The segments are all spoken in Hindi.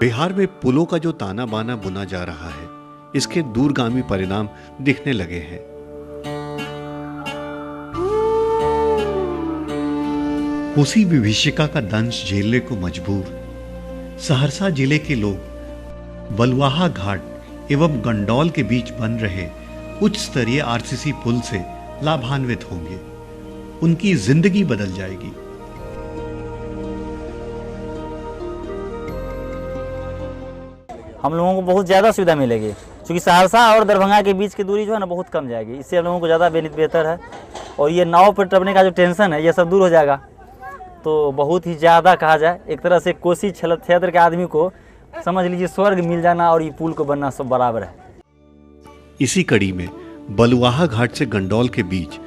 बिहार में पुलों का जो ताना बाना बुना जा रहा है, इसके दूरगामी परिणाम दिखने लगे हैं। कोसी विभीषिका का दंश झेलने को मजबूर सहरसा जिले के लोग बलुआहा घाट एवं गंडौल के बीच बन रहे उच्च स्तरीय आरसीसी पुल से लाभान्वित होंगे। उनकी जिंदगी बदल जाएगी। हम लोगों को बहुत ज़्यादा सुविधा मिलेगी, क्योंकि सहरसा और दरभंगा के बीच की दूरी जो है ना बहुत कम जाएगी। इससे हम लोगों को ज़्यादा बेहतर है। और ये नाव पर टपने का जो टेंशन है ये सब दूर हो जाएगा। तो बहुत ही ज़्यादा कहा जाए, एक तरह से कोसी क्षेत्र के आदमी को समझ लीजिए स्वर्ग मिल जाना और ये पुल को बनना सब बराबर है। इसी कड़ी में बलुआहा घाट से गंडौल के बीच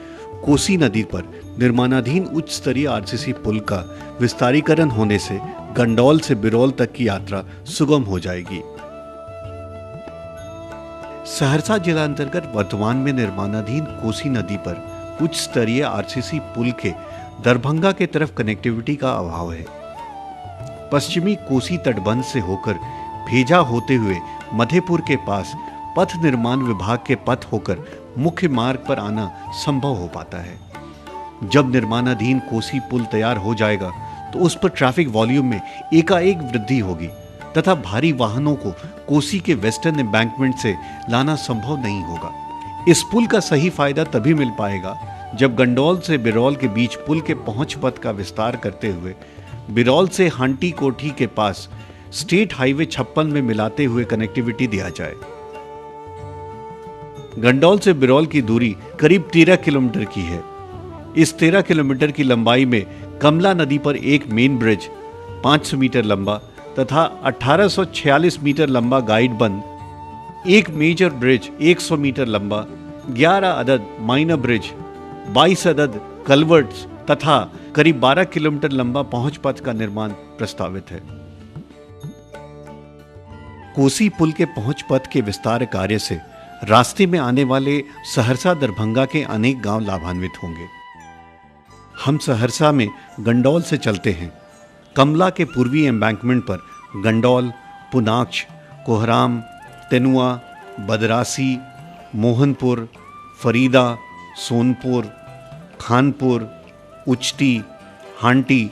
कोसी नदी पर निर्माणाधीन उच्च स्तरीय आरसीसी पुल का विस्तारीकरण होने से गंडौल से बिरौल तक की यात्रा सुगम हो जाएगी। सहरसा जिला अंतर्गत वर्तमान में निर्माणाधीन कोसी नदी पर उच्च स्तरीय आरसीसी पुल के दरभंगा के तरफ कनेक्टिविटी का अभाव है। पश्चिमी कोसी तटबंध से होकर भेजा होते हुए मधेपुर के पास पथ निर्माण विभाग के पथ होकर मुख्य मार्ग पर आना संभव हो पाता है। जब निर्माणाधीन कोसी पुल तैयार हो जाएगा तो उस पर ट्रैफिक वॉल्यूम में एकाएक वृद्धि होगी तथा भारी वाहनों को कोसी के वेस्टर्न एम्बैंकमेंट से लाना संभव नहीं होगा। इस पुल का सही फायदा तभी मिल पाएगा जब गंडौल से बिरौल के बीच पुल के पहुंच पथ का विस्तार करते हुए बिरौल से हांटी कोठी के पास स्टेट हाईवे 56 में मिलाते हुए कनेक्टिविटी दिया जाए। गंडौल से बिरौल की दूरी करीब 13 किलोमीटर की है। इस 13 किलोमीटर की लंबाई में कमला नदी पर एक मेन ब्रिज 500 मीटर लंबा तथा 1846 मीटर लंबा गाइड बंद, एक मेजर ब्रिज 100 मीटर लंबा, 11 अदद माइनर ब्रिज, 22 अदद कलवर्ट्स तथा करीब 12 किलोमीटर लंबा पहुंच पथ का निर्माण प्रस्तावित है। कोसी पुल के पहुंच पथ के विस्तार कार्य से रास्ते में आने वाले सहरसा दरभंगा के अनेक गांव लाभान्वित होंगे। हम सहरसा में गंडौल से चलते हैं। कमला के पूर्वी एम्बैंकमेंट पर गंडौल, पुनाक्ष, कोहराम, तेनुआ, बदरासी, मोहनपुर, फरीदा, सोनपुर, खानपुर, उचटी, हांटी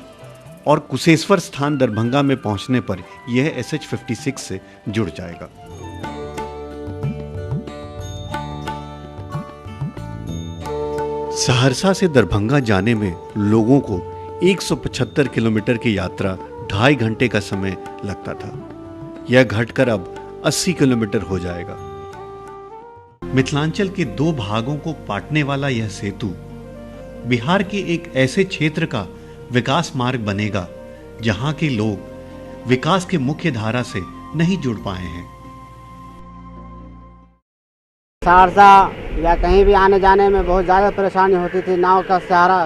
और कुशेश्वर स्थान दरभंगा में पहुंचने पर यह SH56 से जुड़ जाएगा। सहरसा से दरभंगा जाने में लोगों को 175 किलोमीटर की यात्रा 2.5 घंटे का समय लगता था। यह घटकर अब 80 किलोमीटर हो जाएगा। मिथिलांचल के 2 भागों को पाटने वाला यह सेतु बिहार के एक ऐसे क्षेत्र का विकास मार्ग बनेगा जहां के लोग विकास के मुख्य धारा से नहीं जुड़ पाए हैं। सहरसा या कहीं भी आने जाने में बहुत ज़्यादा परेशानी होती थी। नाव का सहारा,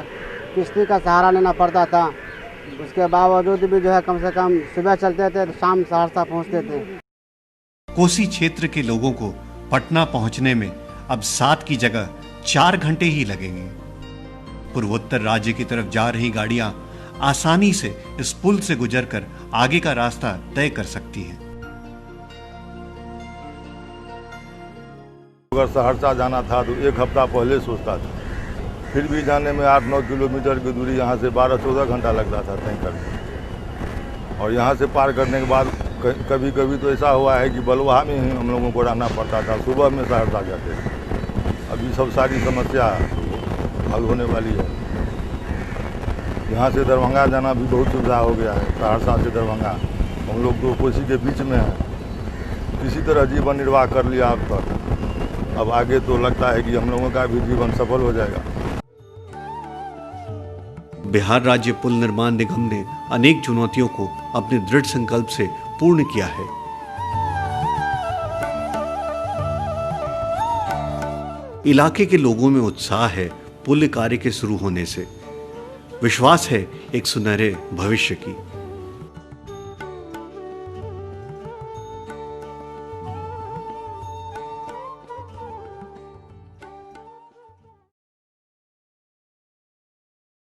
किश्ती का सहारा लेना पड़ता था। उसके बावजूद भी जो है कम से कम सुबह चलते थे तो शाम सहरसा पहुंचते थे। कोसी क्षेत्र के लोगों को पटना पहुंचने में अब 7 की जगह 4 घंटे ही लगेंगे। पूर्वोत्तर राज्य की तरफ जा रही गाड़ियां आसानी से इस पुल से गुजरकर आगे का रास्ता तय कर सकती हैं। अगर सहरसा जाना था तो 1 हफ्ता पहले सोचता था, फिर भी जाने में 8-9 किलोमीटर की दूरी यहाँ से 12-14 घंटा लगता था तय करने। और यहाँ से पार करने के बाद कभी कभी तो ऐसा हुआ है कि बलुआहा में ही हम लोगों को रहना पड़ता था, सुबह में सहरसा जाते थे। अभी सब सारी समस्या हल होने वाली है। यहाँ से दरभंगा जाना भी बहुत सुविधा हो गया है। सहरसा से दरभंगा हम लोग तो कोसी के बीच में है, किसी तरह जीवन निर्वाह कर लिया अब तक। अब आगे तो लगता है कि हम लोगों का भी जीवन सफल हो जाएगा। बिहार राज्य पुल निर्माण निगम ने अनेक चुनौतियों को अपने दृढ़ संकल्प से पूर्ण किया है। इलाके के लोगों में उत्साह है पुल कार्य के शुरू होने से। विश्वास है एक सुनहरे भविष्य की।